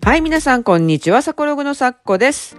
はい、皆さん、こんにちは。サコログのサッコです。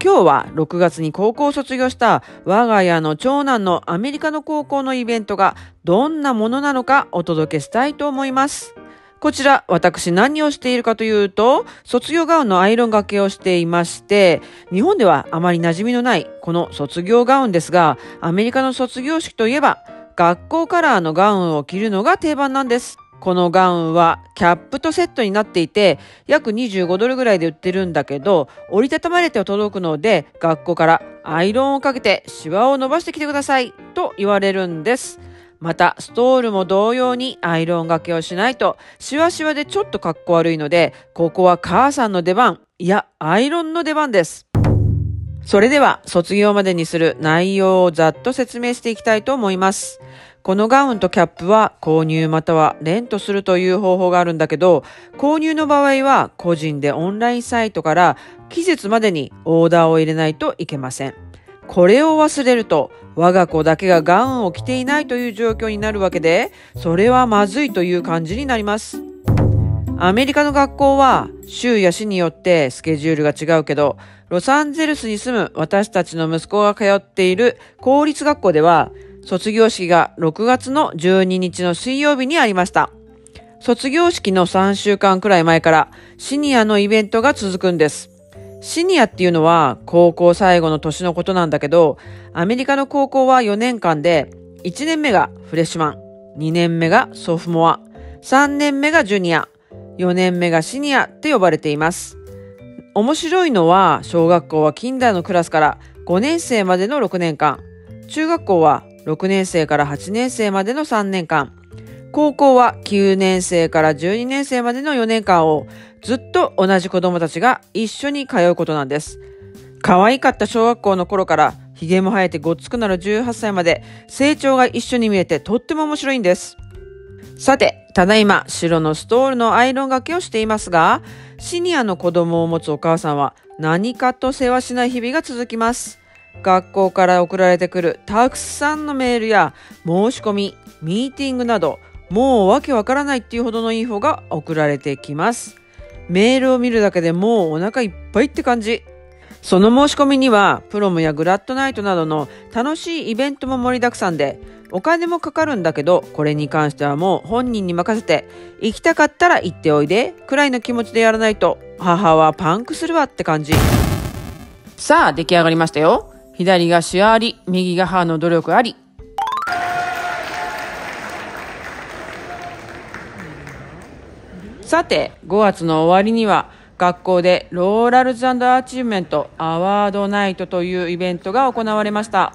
今日は6月に高校を卒業した我が家の長男のアメリカの高校のイベントがどんなものなのかお届けしたいと思います。こちら、私何をしているかというと、卒業ガウンのアイロンがけをしていまして、日本ではあまり馴染みのないこの卒業ガウンですが、アメリカの卒業式といえば、学校カラーのガウンを着るのが定番なんです。このガウンはキャップとセットになっていて、約25ドルぐらいで売ってるんだけど、折りたたまれて届くので、学校からアイロンをかけてシワを伸ばしてきてくださいと言われるんです。また、ストールも同様にアイロンがけをしないと、シワシワでちょっとかっこ悪いので、ここは母さんの出番、いや、アイロンの出番です。それでは、卒業までにする内容をざっと説明していきたいと思います。このガウンとキャップは購入またはレントするという方法があるんだけど、購入の場合は個人でオンラインサイトから期日までにオーダーを入れないといけません。これを忘れると我が子だけがガウンを着ていないという状況になるわけで、それはまずいという感じになります。アメリカの学校は州や市によってスケジュールが違うけど、ロサンゼルスに住む私たちの息子が通っている公立学校では、卒業式が6月の12日の水曜日にありました。卒業式の3週間くらい前からシニアのイベントが続くんです。シニアっていうのは高校最後の年のことなんだけど、アメリカの高校は4年間で、1年目がフレッシュマン、2年目がソフモア、3年目がジュニア、4年目がシニアって呼ばれています。面白いのは、小学校はキンダーのクラスから5年生までの6年間、中学校は6年生から8年生までの3年間、高校は9年生から12年生までの4年間をずっと同じ子供たちが一緒に通うことなんです。可愛かった小学校の頃からひげも生えてごっつくなる18歳まで成長が一緒に見えてとっても面白いんです。さて、ただいま白のストールのアイロンがけをしていますが、シニアの子供を持つお母さんは何かと世話しない日々が続きます。学校から送られてくるたくさんのメールや申し込み、ミーティングなど、もうわけわからないっていうほどのインフォが送られてきます。メールを見るだけでもうお腹いっぱいって感じ。その申し込みにはプロムやグラッドナイトなどの楽しいイベントも盛りだくさんで、お金もかかるんだけど、これに関してはもう本人に任せて、行きたかったら行っておいでくらいの気持ちでやらないと母はパンクするわって感じ。さあ、出来上がりましたよ。左がシワあり、右が母の努力あり。さて、5月の終わりには学校でローラルズ&アーチーブメントアワードナイトというイベントが行われました。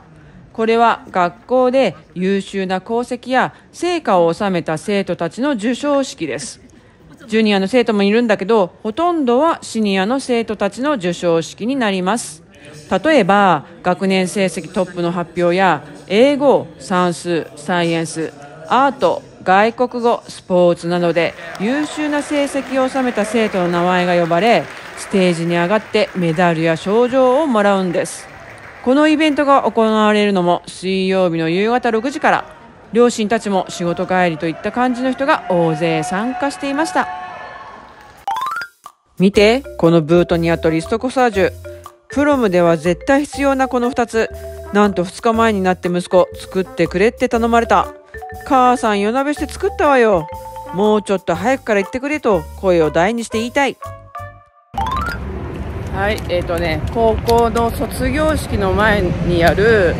これは学校で優秀な功績や成果を収めた生徒たちの授賞式です。ジュニアの生徒もいるんだけど、ほとんどはシニアの生徒たちの授賞式になります。例えば、学年成績トップの発表や、英語、算数、サイエンス、アート、外国語、スポーツなどで優秀な成績を収めた生徒の名前が呼ばれ、ステージに上がってメダルや賞状をもらうんです。このイベントが行われるのも水曜日の夕方6時から、両親たちも仕事帰りといった感じの人が大勢参加していました。見て、このブートニアとリストコサージュ。プロムでは絶対必要なこの2つ。なんと2日前になって息子、作ってくれって頼まれた。母さん夜なべして作ったわよ。もうちょっと早くから言ってくれと声を大にして言いたい。はい、高校の卒業式の前にやる、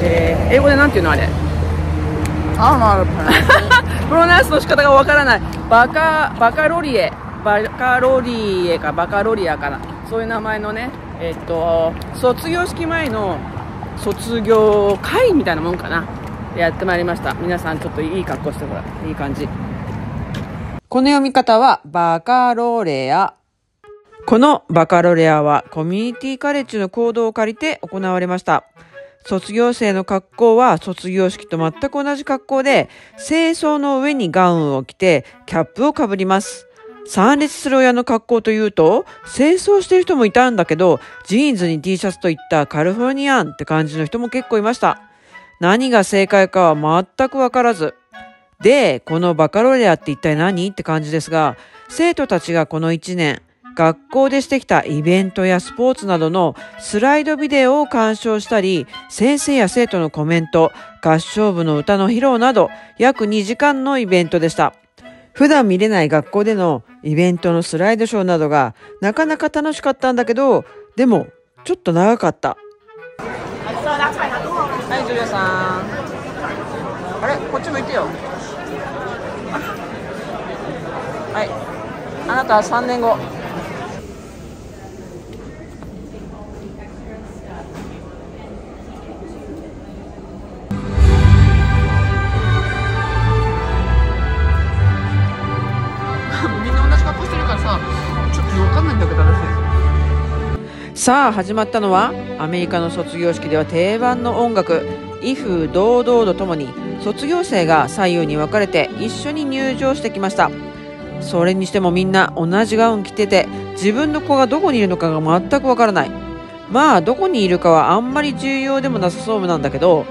英語でなんていうのあれプロナンスの仕方がわからない。バカロリエかな。そういう名前のね、卒業式前の卒業会みたいなもんかな。やってまいりました。皆さんちょっといい格好してほら、いい感じ。この読み方はバカロレア。このバカロレアはコミュニティカレッジの講堂を借りて行われました。卒業生の格好は卒業式と全く同じ格好で、正装の上にガウンを着てキャップをかぶります。参列する親の格好というと、正装してる人もいたんだけど、ジーンズに T シャツといったカリフォルニアンって感じの人も結構いました。何が正解かは全くわからず。で、このバカロレアって一体何って感じですが、生徒たちがこの1年、学校でしてきたイベントやスポーツなどのスライドビデオを鑑賞したり、先生や生徒のコメント、合唱部の歌の披露など約2時間のイベントでした。普段見れない学校でのイベントのスライドショーなどがなかなか楽しかったんだけど、でもちょっと長かった。はい、ジュリアさん。あれ、こっち向いてよ。はい、あなたは3年後。みんな同じ格好してるからさ、ちょっと分かんないんだけど私。さあ始まったのはアメリカの卒業式では定番の音楽、威風堂々とともに卒業生が左右に分かれて一緒に入場してきました。それにしてもみんな同じガウン着てて、自分の子がどこにいるのかが全く分からない。まあどこにいるかはあんまり重要でもなさそうなんだけど、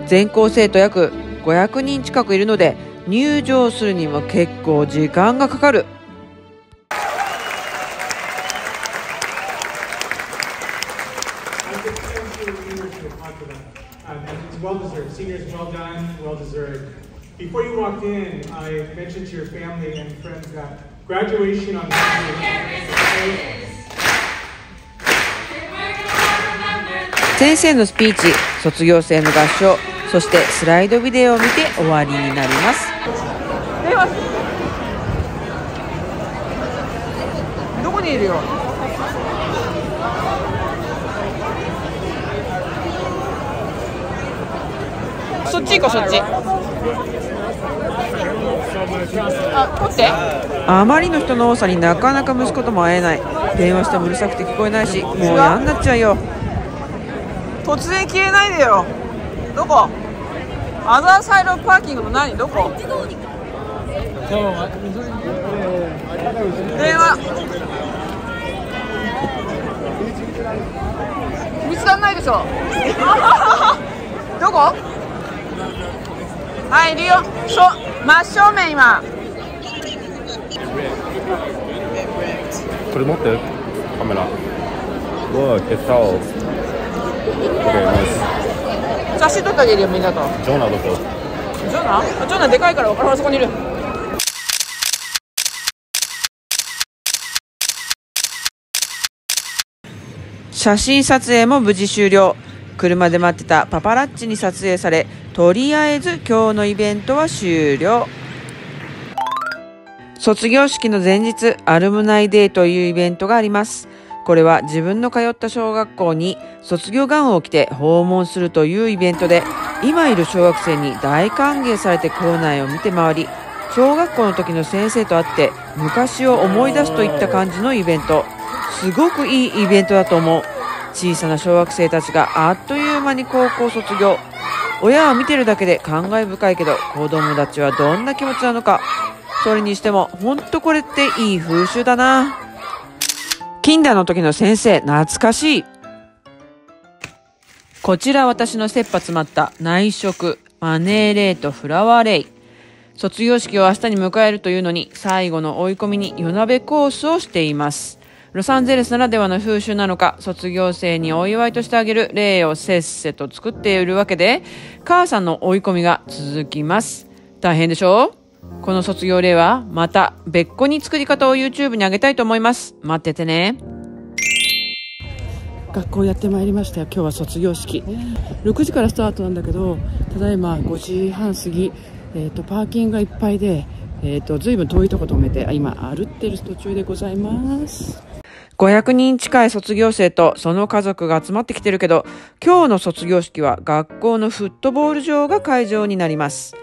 全校生徒約500人近くいるので入場するにも結構時間がかかる。Well deserved. Seniors, well done, well deserved. Before you walked in, I mentioned to your family and friends that graduation on Monday. 先生のスピーチ、卒業生の合唱、そしてスライドビデオを見て終わりになります。どこにいるよ。そっち行こう、そっち。あ、取って。あまりの人の多さになかなか息子とも会えない。電話してもうるさくて聞こえないし、もう嫌になっちゃうよ。突然消えないでよ。どこ？アザーサイドパーキングの何？どこ？電話。見つかんないでしょ。どこ？はい、いるよ。真正面今。これ持ってカメラ。Look, it's all. Okay, nice. 写真撮ってあげるよ、みんなと。ジョナどこ？ジョナでかいから分からん、そこにいる。写真撮影も無事終了。車で待ってたパパラッチに撮影され、とりあえず今日のイベントは終了。卒業式の前日、アルムナイデーというイベントがあります。これは自分の通った小学校に卒業ガウンを着て訪問するというイベントで、今いる小学生に大歓迎されて校内を見て回り、小学校の時の先生と会って昔を思い出すといった感じのイベント。すごくいいイベントだと思う。小さな小学生たちがあっという間に高校卒業。親は見てるだけで感慨深いけど、子供たちはどんな気持ちなのか。それにしてもほんとこれっていい風習だな。キンダーの時の先生、懐かしい。こちら私の切羽詰まった内職、マネーレイとフラワーレイ。卒業式を明日に迎えるというのに、最後の追い込みに夜鍋コースをしています。ロサンゼルスならではの風習なのか、卒業生にお祝いとしてあげる例をせっせと作っているわけで、母さんの追い込みが続きます。大変でしょう？この卒業例はまた別個に作り方を YouTube に上げたいと思います。待っててね。学校やってまいりましたよ。今日は卒業式。6時からスタートなんだけど、ただいま5時半過ぎ、パーキングがいっぱいで、ずいぶん遠いとこ止めて、今歩ってる途中でございます。500人近い卒業生とその家族が集まってきてるけど、今日の卒業式は学校のフットボール場が会場になります。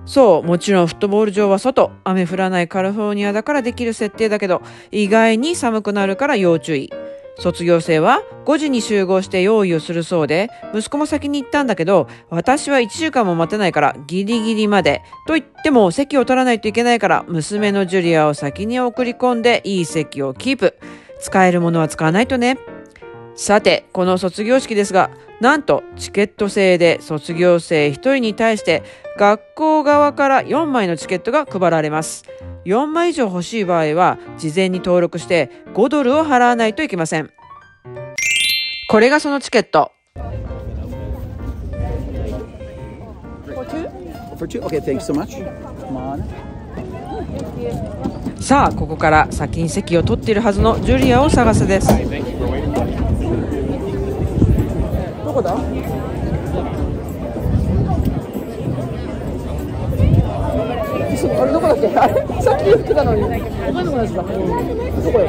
そう、もちろんフットボール場は外、雨降らないカリフォルニアだからできる設定だけど、意外に寒くなるから要注意。卒業生は5時に集合して用意をするそうで、息子も先に行ったんだけど、私は1時間も待てないからギリギリまで。と言っても席を取らないといけないから、娘のジュリアを先に送り込んでいい席をキープ。使えるものは使わないとね。さて、この卒業式ですが、なんとチケット制で卒業生1人に対して学校側から4枚のチケットが配られます。4枚以上欲しい場合は事前に登録して5ドルを払わないといけません。これがそのチケット。さあ、ここから先に席を取っているはずのジュリアを探すです。どこだ？あれどこだっけ？あれさっき言ってたのに分かんなくなっちゃった。どこへ？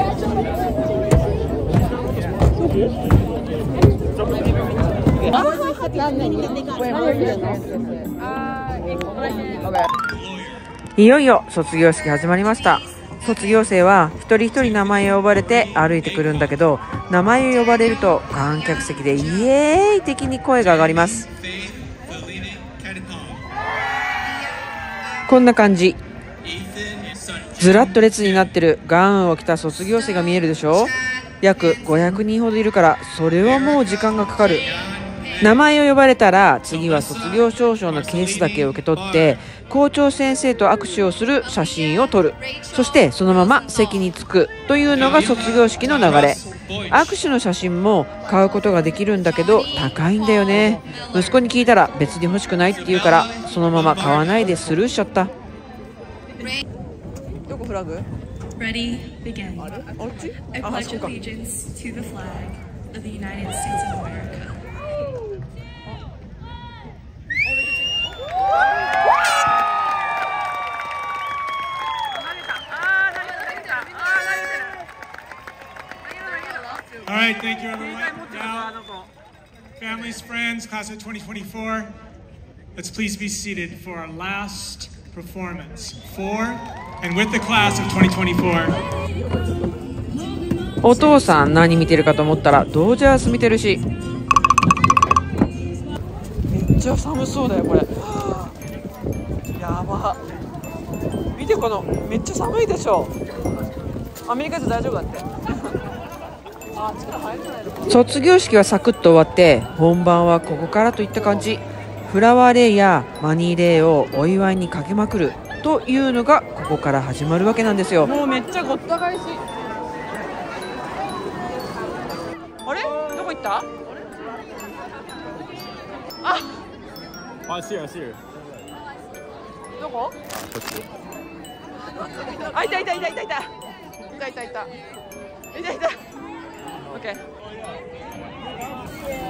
いよいよ卒業式始まりました。卒業生は一人一人名前を呼ばれて歩いてくるんだけど、名前を呼ばれると観客席でイエーイ的に声が上がります。こんな感じ。ずらっと列になってるガウンを着た卒業生が見えるでしょ。約500人ほどいるから、それはもう時間がかかる。名前を呼ばれたら次は卒業証書のケースだけを受け取って校長先生と握手をする写真を撮る。そしてそのまま席に着くというのが卒業式の流れ。握手の写真も買うことができるんだけど高いんだよね。息子に聞いたら別に欲しくないって言うからそのまま買わないでスルーしちゃった。どこフラグ？ Ready, begin. I pledge allegiance to the flag of the United States of America. All right, thank you everyone. Now, families, friends, class of 2024, let's please be seated for our last performance for and with the class of 2024. お父さん何見てるかと思ったらドジャース見てるし。めっちゃ寒そうだよこれ。やば。見てこのめっちゃ寒いでしょ。アメリカじゃ大丈夫だって。卒業式はサクッと終わって本番はここからといった感じ。フラワーレイやマニーレイをお祝いにかけまくるというのがここから始まるわけなんですよ。もうめっちゃごった返し。あれどこ行った？あ、どこ？あ、いた。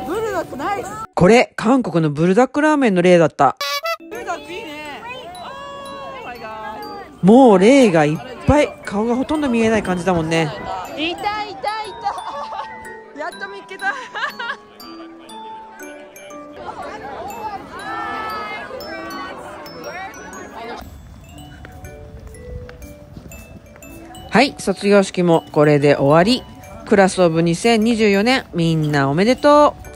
ブルダックナイス。これ韓国のブルダックラーメンの例だった。ブルダックいいね。もう例がいっぱい。顔がほとんど見えない感じだもんね。いたやっと見っけた。はい、卒業式もこれで終わり。クラスオブ2024年みんなおめでとう。